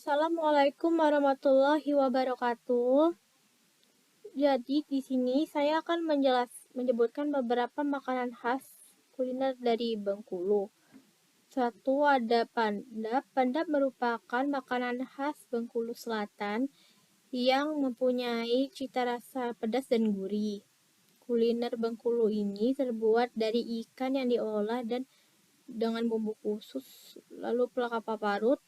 Assalamualaikum warahmatullahi wabarakatuh. Jadi di sini saya akan menyebutkan beberapa makanan khas kuliner dari Bengkulu. Satu ada pandap. Pandap merupakan makanan khas Bengkulu Selatan yang mempunyai cita rasa pedas dan gurih. Kuliner Bengkulu ini terbuat dari ikan yang diolah dan dengan bumbu khusus, lalu kelapa parut,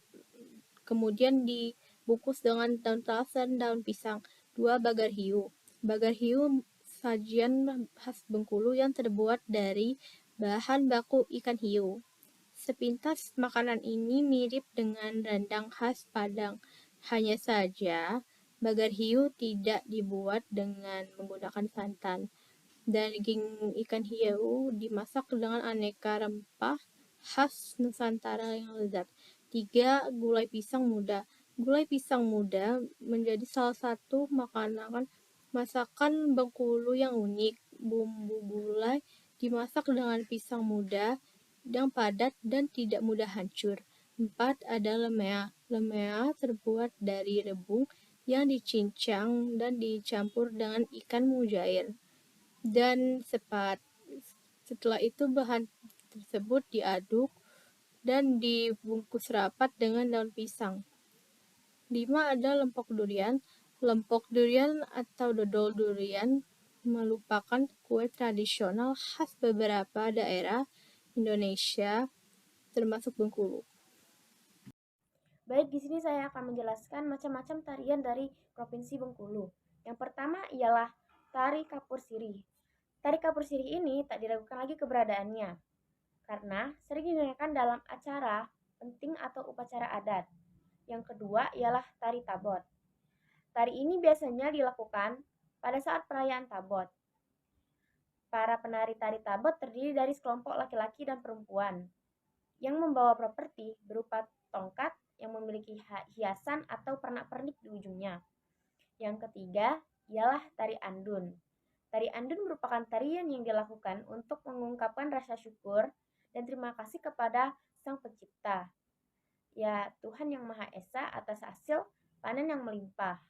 kemudian dibungkus dengan daun talas dan daun pisang. 2. Bagar hiu. Bagar hiu sajian khas Bengkulu yang terbuat dari bahan baku ikan hiu. Sepintas makanan ini mirip dengan rendang khas Padang. Hanya saja, bagar hiu tidak dibuat dengan menggunakan santan. Daging ikan hiu dimasak dengan aneka rempah khas Nusantara yang lezat. 3. Gulai pisang muda. Gulai pisang muda menjadi salah satu masakan Bengkulu yang unik. Bumbu gulai dimasak dengan pisang muda yang padat dan tidak mudah hancur. 4. Ada lemea. Lemea terbuat dari rebung yang dicincang dan dicampur dengan ikan mujair dan sepat. Setelah itu bahan tersebut diaduk dan dibungkus rapat dengan daun pisang. 5. Ada lempok durian. Lempok durian atau dodol durian merupakan kue tradisional khas beberapa daerah Indonesia, termasuk Bengkulu. Baik, di sini saya akan menjelaskan macam-macam tarian dari Provinsi Bengkulu. Yang pertama ialah tari kapur sirih. Tari kapur sirih ini tak diragukan lagi keberadaannya, karena sering digunakan dalam acara penting atau upacara adat. Yang kedua ialah tari tabot. Tari ini biasanya dilakukan pada saat perayaan tabot. Para penari tari tabot terdiri dari sekelompok laki-laki dan perempuan yang membawa properti berupa tongkat yang memiliki hiasan atau pernak-pernik di ujungnya. Yang ketiga ialah tari andun. Tari andun merupakan tarian yang dilakukan untuk mengungkapkan rasa syukur dan terima kasih kepada Sang Pencipta, ya Tuhan Yang Maha Esa atas hasil panen yang melimpah.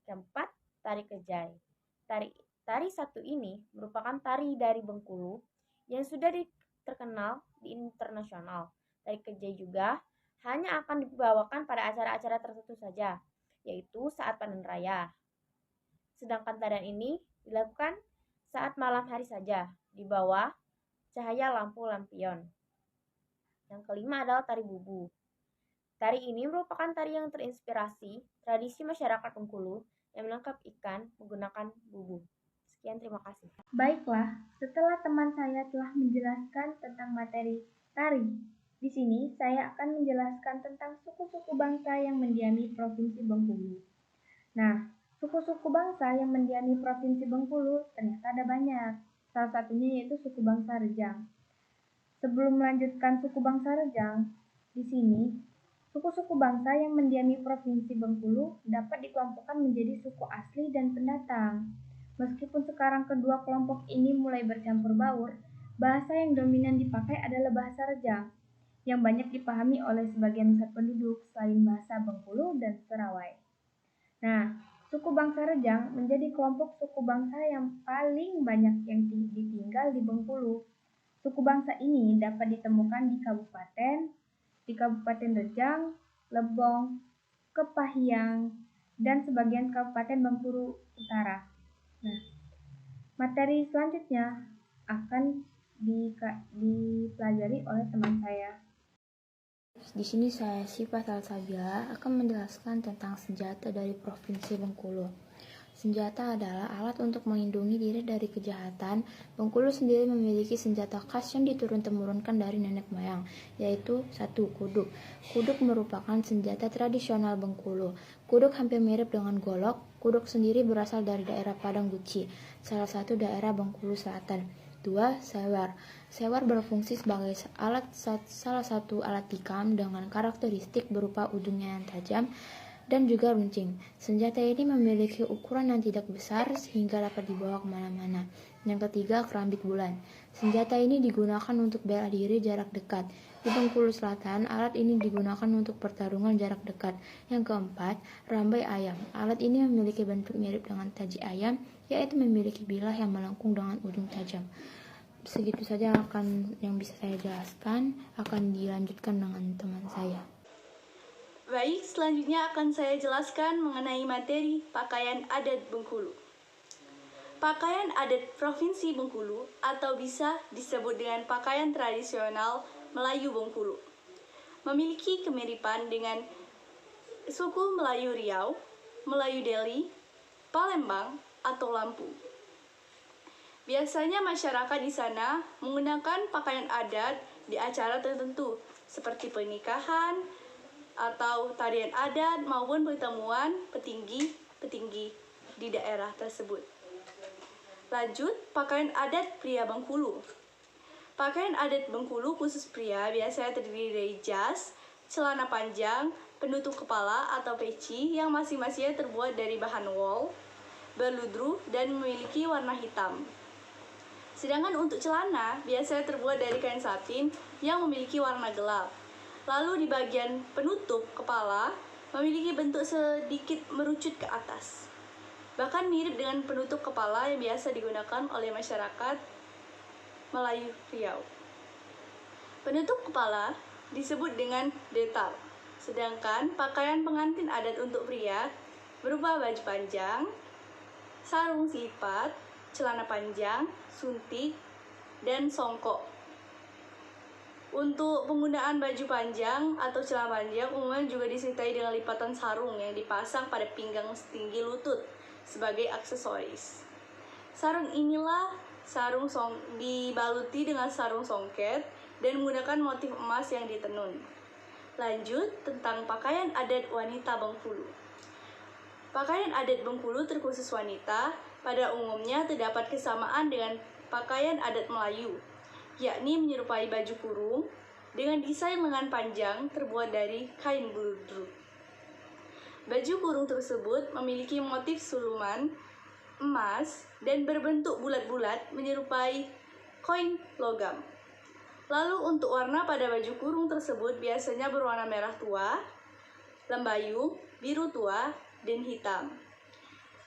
Keempat, tari kejai. Tari satu ini merupakan tari dari Bengkulu yang sudah terkenal di internasional. Tari kejai juga hanya akan dibawakan pada acara-acara tertentu saja, yaitu saat panen raya. Sedangkan tarian ini dilakukan saat malam hari saja, di bawah cahaya lampu lampion. Yang kelima adalah tari bubu. Tari ini merupakan tari yang terinspirasi tradisi masyarakat Bengkulu yang menangkap ikan menggunakan bubu. Sekian, terima kasih. Baiklah, setelah teman saya telah menjelaskan tentang materi tari, di sini saya akan menjelaskan tentang suku-suku bangsa yang mendiami Provinsi Bengkulu. Nah, suku-suku bangsa yang mendiami Provinsi Bengkulu ternyata ada banyak. Salah satunya yaitu suku bangsa Rejang. Sebelum melanjutkan suku bangsa Rejang, di sini suku-suku bangsa yang mendiami Provinsi Bengkulu dapat dikelompokkan menjadi suku asli dan pendatang. Meskipun sekarang kedua kelompok ini mulai bercampur baur, bahasa yang dominan dipakai adalah bahasa Rejang, yang banyak dipahami oleh sebagian besar penduduk selain bahasa Bengkulu dan Serawai. Nah, suku bangsa Rejang menjadi kelompok suku bangsa yang paling banyak yang ditinggal di Bengkulu. Suku bangsa ini dapat ditemukan di Kabupaten Rejang, Lebong, Kepahyang, dan sebagian Kabupaten Bengkulu Utara. Nah, materi selanjutnya akan dipelajari oleh teman saya. Di sini saya, Syifa Salsabila, akan menjelaskan tentang senjata dari Provinsi Bengkulu. Senjata adalah alat untuk melindungi diri dari kejahatan. Bengkulu sendiri memiliki senjata khas yang diturun-temurunkan dari nenek moyang, yaitu 1. Kuduk. Kuduk merupakan senjata tradisional Bengkulu. Kuduk hampir mirip dengan golok. Kuduk sendiri berasal dari daerah Padang Guci, salah satu daerah Bengkulu Selatan. 2. Sewar. Sewar berfungsi sebagai salah satu alat tikam dengan karakteristik berupa ujungnya yang tajam dan juga runcing. Senjata ini memiliki ukuran yang tidak besar sehingga dapat dibawa kemana-mana. Yang ketiga, kerambit bulan. Senjata ini digunakan untuk bela diri jarak dekat. Di Bengkulu Selatan, alat ini digunakan untuk pertarungan jarak dekat. Yang keempat, rambai ayam. Alat ini memiliki bentuk mirip dengan taji ayam, yaitu memiliki bilah yang melengkung dengan ujung tajam. Segitu saja yang bisa saya jelaskan, akan dilanjutkan dengan teman saya. Baik, selanjutnya akan saya jelaskan mengenai materi pakaian adat Bengkulu. Pakaian adat Provinsi Bengkulu atau bisa disebut dengan pakaian tradisional Melayu Bengkulu memiliki kemiripan dengan suku Melayu Riau, Melayu Deli, Palembang, atau Lampung. Biasanya masyarakat di sana menggunakan pakaian adat di acara tertentu seperti pernikahan, atau tarian adat maupun pertemuan petinggi-petinggi di daerah tersebut. Lanjut, pakaian adat pria Bengkulu. Pakaian adat Bengkulu khusus pria biasanya terdiri dari jas, celana panjang, penutup kepala atau peci yang masing-masingnya terbuat dari bahan wol, berludru, dan memiliki warna hitam. Sedangkan untuk celana biasanya terbuat dari kain satin yang memiliki warna gelap. Lalu di bagian penutup kepala memiliki bentuk sedikit merucut ke atas. Bahkan mirip dengan penutup kepala yang biasa digunakan oleh masyarakat Melayu Riau. Penutup kepala disebut dengan detal. Sedangkan pakaian pengantin adat untuk pria berupa baju panjang, sarung silipat, celana panjang, suntik, dan songkok. Untuk penggunaan baju panjang atau celana panjang umumnya juga disertai dengan lipatan sarung yang dipasang pada pinggang setinggi lutut sebagai aksesoris. Sarung inilah dibaluti dengan sarung songket dan menggunakan motif emas yang ditenun. Lanjut tentang pakaian adat wanita Bengkulu. Pakaian adat Bengkulu terkhusus wanita pada umumnya terdapat kesamaan dengan pakaian adat Melayu, yakni menyerupai baju kurung dengan desain lengan panjang terbuat dari kain berludru. Baju kurung tersebut memiliki motif suluman emas dan berbentuk bulat-bulat menyerupai koin logam. Lalu untuk warna pada baju kurung tersebut biasanya berwarna merah tua, lembayung, biru tua, dan hitam.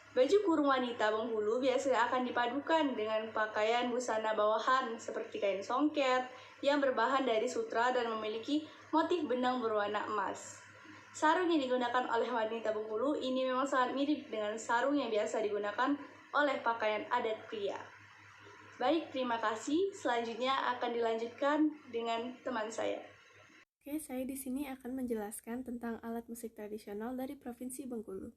Baju kurung wanita Bengkulu biasanya akan dipadukan dengan pakaian busana bawahan seperti kain songket yang berbahan dari sutra dan memiliki motif benang berwarna emas. Sarung yang digunakan oleh wanita Bengkulu ini memang sangat mirip dengan sarung yang biasa digunakan oleh pakaian adat pria. Baik, terima kasih. Selanjutnya akan dilanjutkan dengan teman saya. Oke, saya di sini akan menjelaskan tentang alat musik tradisional dari Provinsi Bengkulu.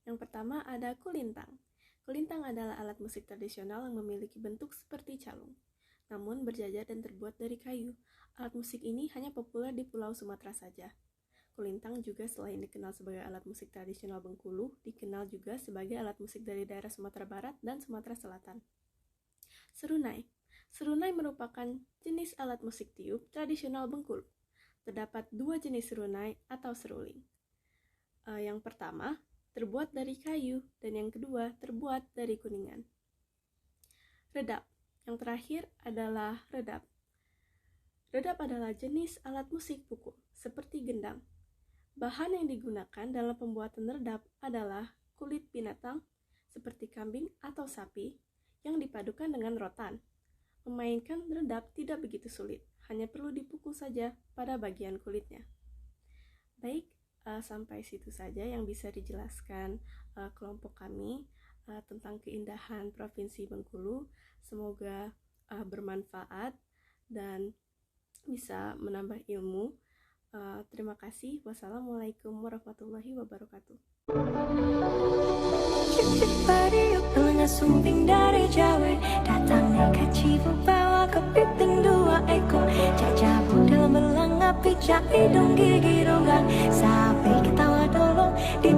Yang pertama ada kulintang. Kulintang adalah alat musik tradisional yang memiliki bentuk seperti calung, namun berjajar dan terbuat dari kayu. Alat musik ini hanya populer di Pulau Sumatera saja. Kulintang juga selain dikenal sebagai alat musik tradisional Bengkulu, dikenal juga sebagai alat musik dari daerah Sumatera Barat dan Sumatera Selatan. Serunai. Serunai merupakan jenis alat musik tiup tradisional Bengkulu. Terdapat dua jenis serunai atau seruling. Yang pertama, terbuat dari kayu, dan yang kedua terbuat dari kuningan. Redap. Yang terakhir adalah redap. Redap adalah jenis alat musik pukul, seperti gendang. Bahan yang digunakan dalam pembuatan redap adalah kulit binatang, seperti kambing atau sapi, yang dipadukan dengan rotan. Memainkan redap tidak begitu sulit, hanya perlu dipukul saja pada bagian kulitnya. Baik, sampai situ saja yang bisa dijelaskan kelompok kami tentang keindahan Provinsi Bengkulu. Semoga bermanfaat dan bisa menambah ilmu Terima kasih. Wassalamualaikum warahmatullahi wabarakatuh. Pariuk telinga sumping dari Jawa, datang ke Cibu bawa kepiting 2 ekor, cacabu dalam belang api, hidung gigi ronggang, sapi ketawa dolong di